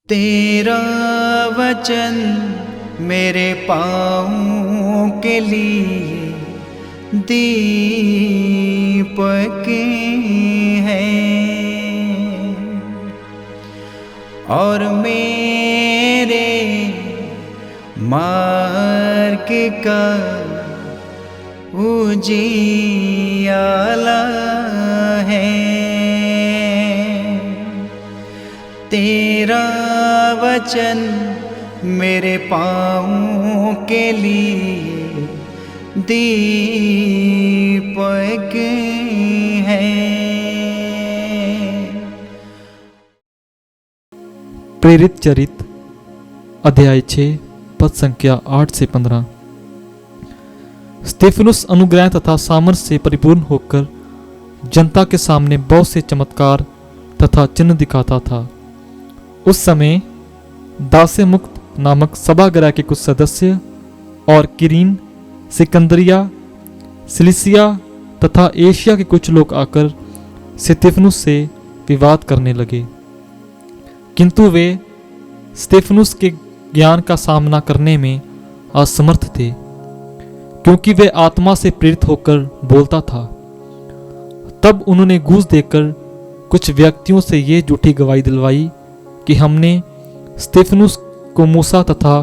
तेरा वचन मेरे पाँवों के लिए दीपक है और मेरे मार्ग का उजियाला है। तेरा वचन मेरे पाँवों के लिए दीपक है। प्रेरित चरित्र अध्याय 6 पद संख्या 8 से 15। स्तेफनुस अनुग्रह तथा सामर्थ्य से परिपूर्ण होकर जनता के सामने बहुत से चमत्कार तथा चिन्ह दिखाता था। उस समय दास्य मुक्त नामक सभागृह के कुछ सदस्य और किरीन, सिकंदरिया, सिलिसिया तथा एशिया के कुछ लोग आकर स्तेफनुस से विवाद करने लगे, किंतु वे स्तेफनुस के ज्ञान का सामना करने में असमर्थ थे, क्योंकि वे आत्मा से प्रेरित होकर बोलता था। तब उन्होंने घूस देकर कुछ व्यक्तियों से ये झूठी गवाही दिलवाई कि हमने स्तेफनुस को मूसा तथा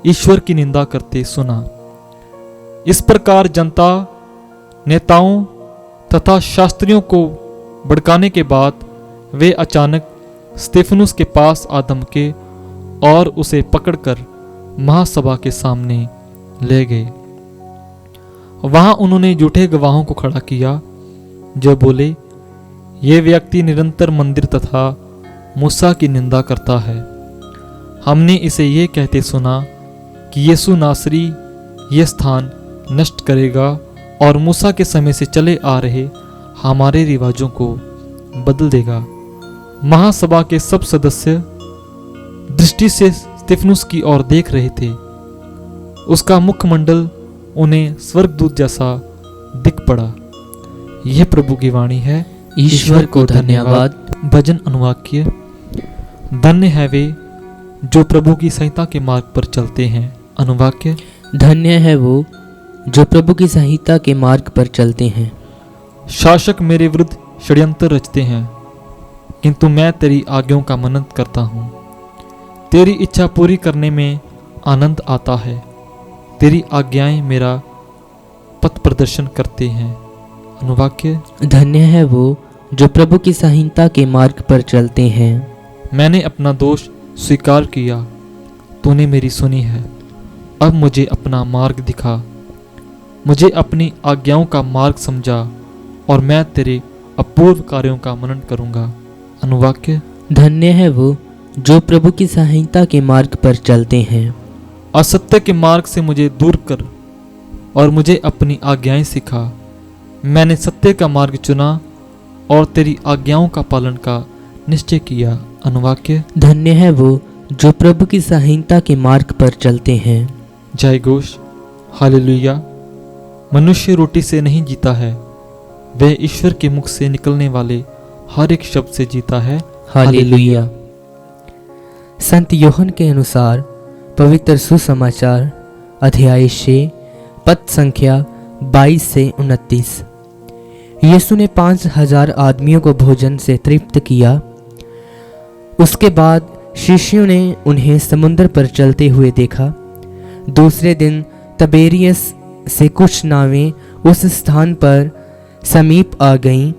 ईश्वर की निंदा करते सुना। इस प्रकार जनता, नेताओं तथा शास्त्रियों को भड़काने के बाद वे अचानक स्तेफनुस के पास आ धमके और उसे पकड़कर महासभा के सामने ले गए। वहां उन्होंने झूठे गवाहों को खड़ा किया, जो बोले, ये व्यक्ति निरंतर मंदिर तथा मूसा की निंदा करता है। हमने इसे ये कहते सुना कि यीशु नासरी ये स्थान नष्ट करेगा और मूसा के समय से चले आ रहे हमारे रिवाजों को बदल देगा। महासभा के सब सदस्य दृष्टि से स्तेफनुस की ओर देख रहे थे। उसका मुखमंडल उन्हें स्वर्गदूत जैसा दिख पड़ा। यह प्रभु की वाणी है। ईश्वर को धन्यवाद। भजन अनुवाक्य। धन्य है वे जो प्रभु की संहिता के मार्ग पर चलते हैं। अनुवाक्य। धन्य है वो जो प्रभु की संहिता के मार्ग पर चलते हैं। शासक मेरे विरुद्ध षड्यंत्र रचते हैं, किंतु मैं तेरी आज्ञाओं का मनन करता हूँ। तेरी इच्छा पूरी करने में आनंद आता है। तेरी आज्ञाएं मेरा पथ प्रदर्शन करते हैं। अनुवाक्य। धन्य है वो जो प्रभु की संहिता के मार्ग पर चलते हैं। मैंने अपना दोष स्वीकार किया, तूने मेरी सुनी है। अब मुझे अपना मार्ग दिखा। मुझे अपनी आज्ञाओं का मार्ग समझा और मैं तेरे अपूर्व कार्यों का मनन करूंगा। अनुवाक्य। धन्य है वो जो प्रभु की संहिता के मार्ग पर चलते हैं। असत्य के मार्ग से मुझे दूर कर और मुझे अपनी आज्ञाएं सिखा। मैंने सत्य का मार्ग चुना और तेरी आज्ञाओं का पालन का निश्चय किया। अनुवाक्य। धन्य है वो जो प्रभु की संहिता के मार्ग पर चलते हैं। जय घोष। हालेलुया। मनुष्य रोटी से नहीं जीता है, वह ईश्वर के मुख से निकलने वाले हर एक शब्द से जीता है। हालेलुया। संत यूहन्ना के अनुसार पवित्र सुसमाचार अध्याय 6 पद संख्या 22 से 29। यीशु ने 5000 आदमियों को भोजन से तृप्त किया। उसके बाद शिष्यों ने उन्हें समुद्र पर चलते हुए देखा। दूसरे दिन तबेरियस से कुछ नावें उस स्थान पर समीप आ गईं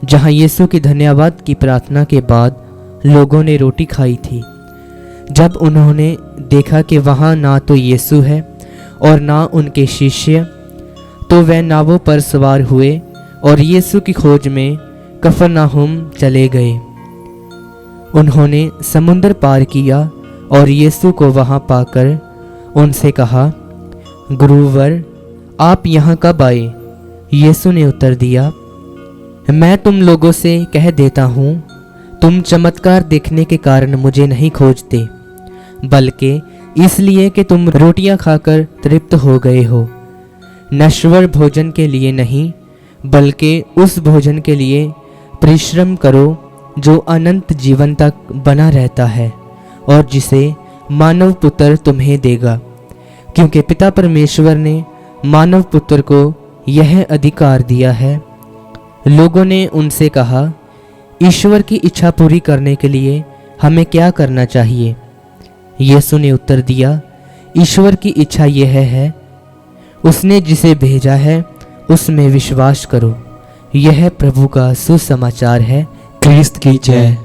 जहां यीशु की धन्यवाद की प्रार्थना के बाद लोगों ने रोटी खाई थी। जब उन्होंने देखा कि वहां ना तो यीशु है और ना उनके शिष्य, तो वे नावों पर सवार हुए और यीशु की खोज में कफरनाहुम चले गए। उन्होंने समुद्र पार किया और यीशु को वहां पाकर उनसे कहा, गुरुवर, आप यहाँ कब आए? यीशु ने उत्तर दिया, मैं तुम लोगों से कह देता हूँ, तुम चमत्कार देखने के कारण मुझे नहीं खोजते, बल्कि इसलिए कि तुम रोटियां खाकर तृप्त हो गए हो। नश्वर भोजन के लिए नहीं, बल्कि उस भोजन के लिए परिश्रम करो जो अनंत जीवन तक बना रहता है और जिसे मानव पुत्र तुम्हें देगा, क्योंकि पिता परमेश्वर ने मानव पुत्र को यह अधिकार दिया है। लोगों ने उनसे कहा, ईश्वर की इच्छा पूरी करने के लिए हमें क्या करना चाहिए? यीशु ने उत्तर दिया, ईश्वर की इच्छा यह है, उसने जिसे भेजा है उसमें विश्वास करो। यह प्रभु का सुसमाचार है। क्रिस्त की जय।